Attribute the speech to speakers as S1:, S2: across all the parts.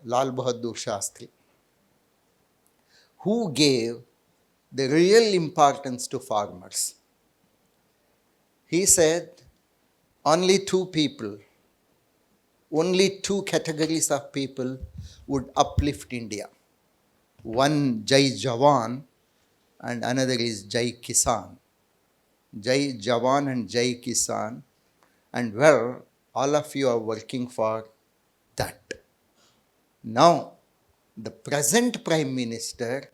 S1: Lal Bahadur Shastri, who gave the real importance to farmers. He said only two people, only two categories of people would uplift India. One Jai Jawan and another is Jai Kisan. Jai Jawan and Jai Kisan. And well, all of you are working for that. Now, the present Prime Minister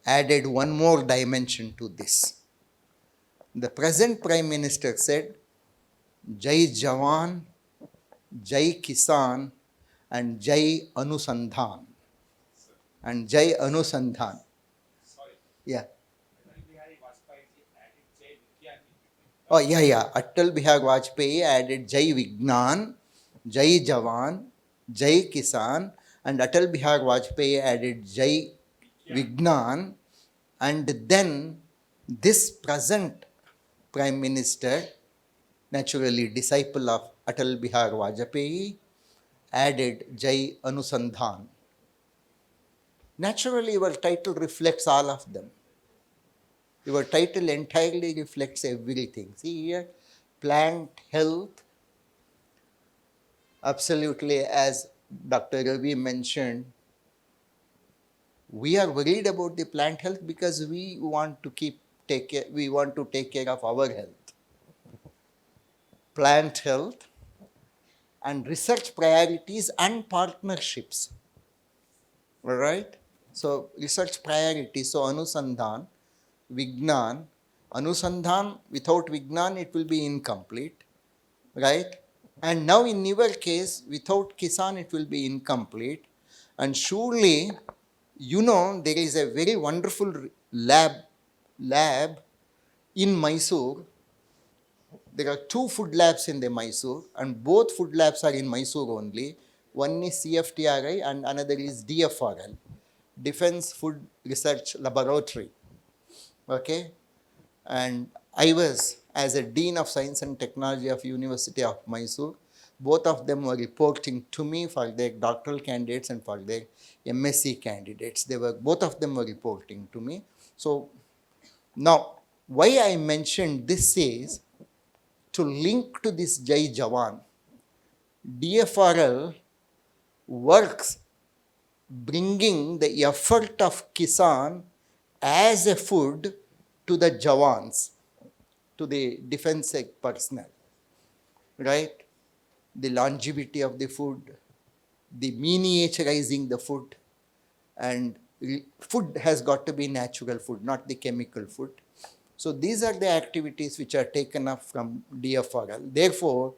S1: added one more dimension to this. The present Prime Minister said, Jai Jawan, Jai Kisan, and Jai Anusandhan. And Jai Anusandhan. Yeah. Oh, yeah. Atal Bihari Vajpayee added Jai Vignan, Jai Jawan, Jai Kisan, and Atal Bihari Vajpayee added Jai Vignan. And then this present Prime Minister, naturally disciple of Atal Bihari Vajpayee, added Jai Anusandhan. Naturally, your title reflects all of them. Your title entirely reflects everything. See here, plant health, absolutely, as Dr. Ravi mentioned, we are worried about the plant health because we want to take care of our health. Plant health and research priorities and partnerships. All right? So, research priorities, so Anusandhan, Vignan, Anusandhan, without Vignan it will be incomplete, right? And now in your case, without Kisan it will be incomplete. And surely, you know, there is a very wonderful lab in Mysore. There are two food labs in the Mysore, and both food labs are in Mysore only. One is CFTRI and another is DFRL, Defense Food Research Laboratory. Okay? And I was, as a Dean of Science and Technology of University of Mysore, both of them were reporting to me for their doctoral candidates and for their MSc candidates. Both of them were reporting to me. So now, why I mentioned this is to link to this Jai Jawan. DFRL works bringing the effort of Kisan as a food to the Jawans, to the defense personnel, right? The longevity of the food, the miniaturizing the food, and food has got to be natural food, not the chemical food. So these are the activities which are taken up from DFRL. Therefore,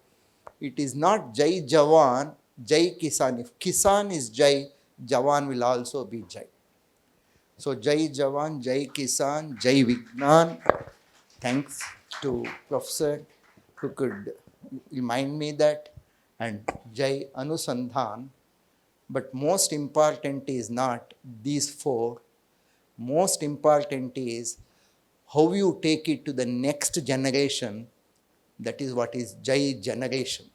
S1: it is not Jai Jawan, Jai Kisan. If Kisan is Jai, Jawan will also be Jai. So Jai Jawan, Jai Kisan, Jai Vignan. Thanks to Professor who could remind me that, and Jai Anusandhan. But most important is not these four. Most important is how you take it to the next generation. That is what is Jai generation.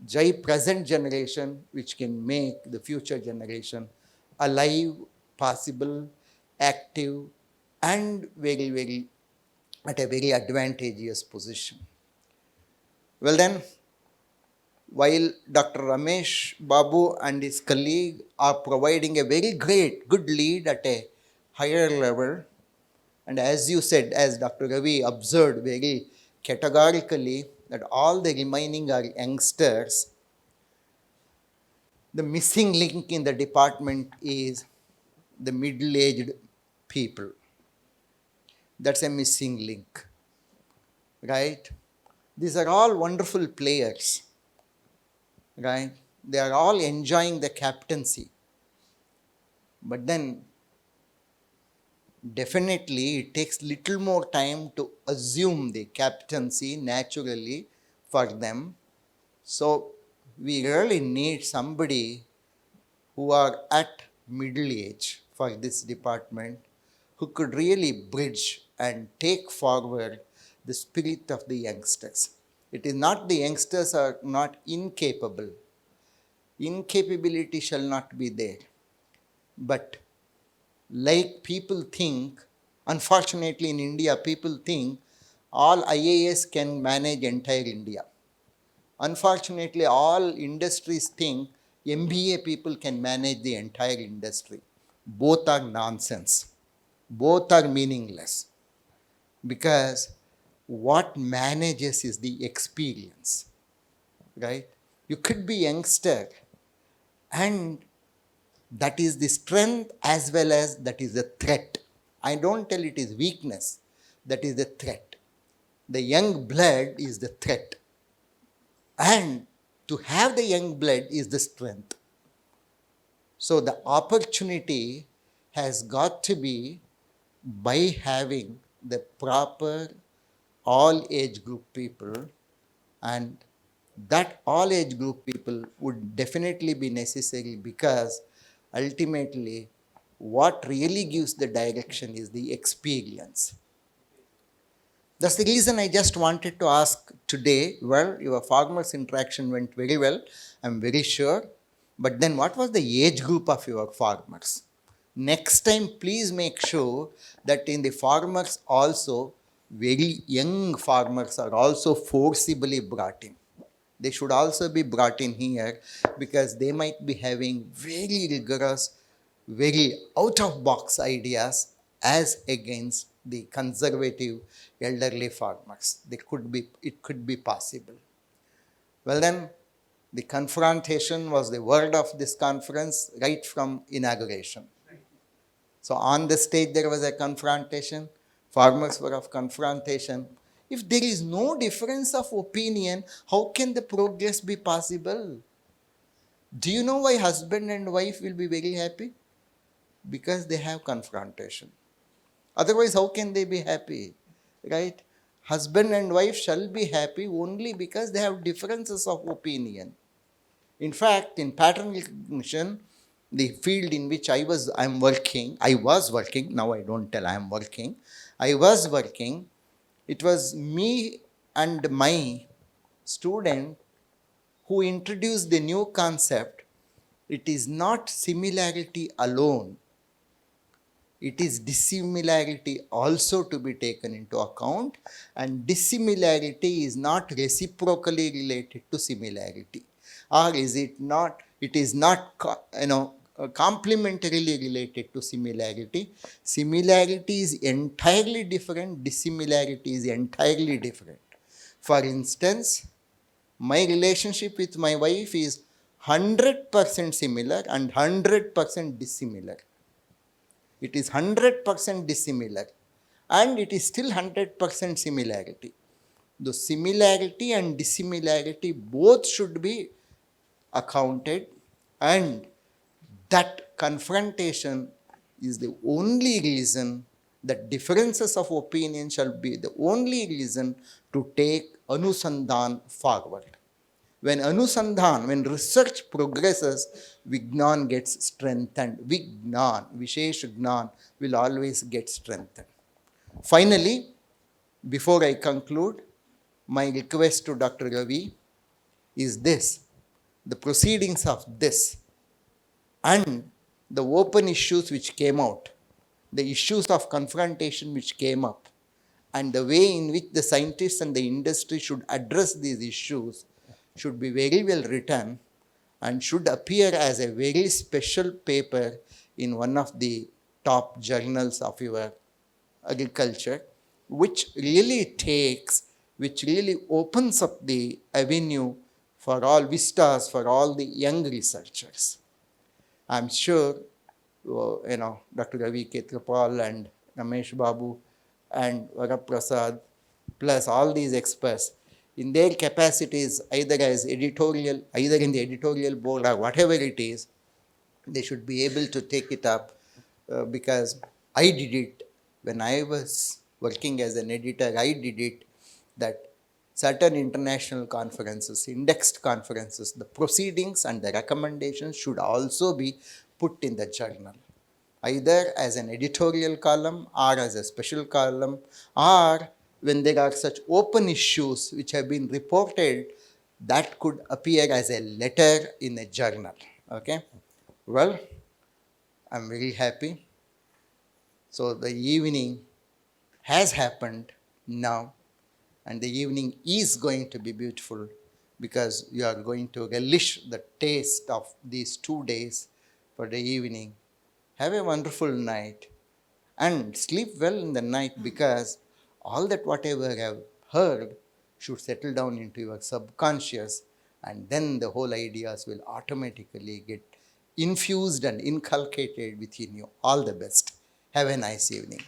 S1: Jai present generation, which can make the future generation alive, possible, active, and at a very advantageous position. Well then, while Dr. Ramesh Babu and his colleague are providing a very good lead at a higher level, and as you said, as Dr. Ravi observed very categorically, that all the remaining are youngsters, the missing link in the department is the middle-aged people. That's a missing link, right? These are all wonderful players, right? They are all enjoying the captaincy. But then, definitely, it takes little more time to assume the captaincy naturally for them. So, we really need somebody who are at middle age for this department, who could really bridge and take forward the spirit of the youngsters. It is not the youngsters are not incapable. incapability shall not be there. But like people think, unfortunately in India, people think all IAS can manage entire India. Unfortunately, all industries think MBA people can manage the entire industry. Both are nonsense. Both are meaningless. Because what manages is the experience, right? You could be youngster, and that is the strength as well as that is the threat. I don't tell it is weakness, that is the threat. The young blood is the threat. And to have the young blood is the strength. So the opportunity has got to be by having the proper all age group people, and that all age group people would definitely be necessary, because ultimately what really gives the direction is the experience. That's the reason I just wanted to ask today. Well, your farmers interaction went very well, I'm very sure. But then what was the age group of your farmers? Next time, please make sure that in the farmers also, very young farmers are also forcibly brought in. They should also be brought in here, because they might be having very rigorous, very out of box ideas as against the conservative elderly farmers. It could be possible. Well then, the confrontation was the word of this conference right from inauguration. So on the stage there was a confrontation, farmers were of confrontation. If there is no difference of opinion, how can the progress be possible? Do you know why husband and wife will be very happy? Because they have confrontation. Otherwise, how can they be happy? Right? Husband and wife shall be happy only because they have differences of opinion. In fact, in pattern recognition, the field in which I was working, now I don't tell I am working, I was working, it was me and my student who introduced the new concept. It is not similarity alone, it is dissimilarity also to be taken into account, and dissimilarity is not reciprocally related to similarity, or is it not, it is not complementarily related to similarity. Similarity is entirely different, dissimilarity is entirely different. For instance, my relationship with my wife is 100% similar and 100% dissimilar. It is 100% dissimilar, and it is still 100% similarity. The similarity and dissimilarity both should be accounted, and that confrontation is the only reason, that differences of opinion shall be the only reason to take Anusandhan forward. When Anusandhan, when research progresses, Vignan gets strengthened. Vignan, Vishesh Gnan will always get strengthened. Finally, before I conclude, my request to Dr. Ravi is this: the proceedings of this and the open issues which came out, the issues of confrontation which came up, and the way in which the scientists and the industry should address these issues should be very well written and should appear as a very special paper in one of the top journals of your agriculture, which really opens up the avenue for all vistas, for all the young researchers. I'm sure, Dr. Ravi Ketrapal and Ramesh Babu and Varaprasad, plus all these experts, in their capacities, either as editorial, either in the editorial board or whatever it is, they should be able to take it up, because I did it when I was working as an editor. I did it that certain international conferences, indexed conferences, the proceedings and the recommendations should also be put in the journal, either as an editorial column or as a special column, or when there are such open issues which have been reported, that could appear as a letter in a journal. Okay. Well, I'm very happy. So the evening has happened now, and the evening is going to be beautiful because you are going to relish the taste of these 2 days for the evening. Have a wonderful night and sleep well in the night, because all that whatever you have heard should settle down into your subconscious, and then the whole ideas will automatically get infused and inculcated within you. All the best. Have a nice evening.